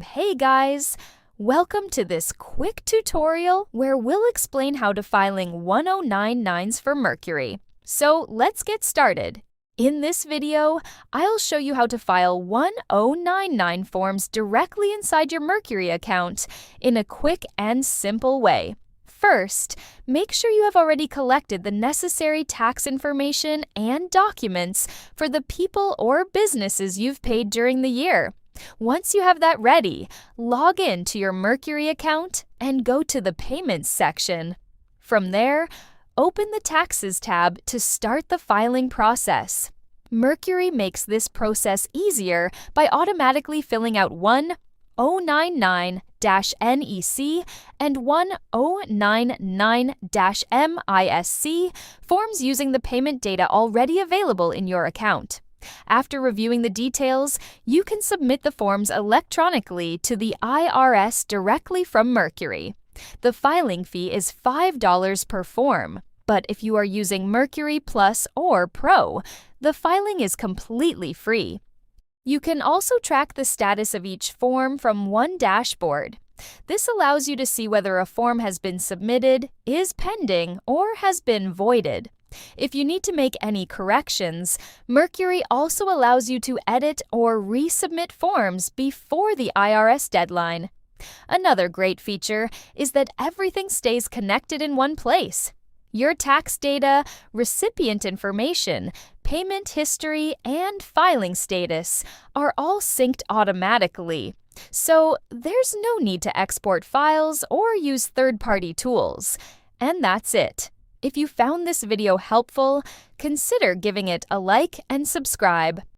Hey guys! Welcome to this quick tutorial where we'll explain how to filing 1099s for Mercury. So let's get started. In this video, I'll show you how to file 1099 forms directly inside your Mercury account in a quick and simple way. First, make sure you have already collected the necessary tax information and documents for the people or businesses you've paid during the year. Once you have that ready, log in to your Mercury account and go to the Payments section. From there, open the Taxes tab to start the filing process. Mercury makes this process easier by automatically filling out 1099-NEC and 1099-MISC forms using the payment data already available in your account. After reviewing the details, you can submit the forms electronically to the IRS directly from Mercury. The filing fee is $5 per form, but if you are using Mercury Plus or Pro, the filing is completely free. You can also track the status of each form from one dashboard. This allows you to see whether a form has been submitted, is pending, or has been voided. If you need to make any corrections, Mercury also allows you to edit or resubmit forms before the IRS deadline. Another great feature is that everything stays connected in one place. Your tax data, recipient information, payment history, and filing status are all synced automatically. So there's no need to export files or use third-party tools. And that's it. If you found this video helpful, consider giving it a like and subscribe.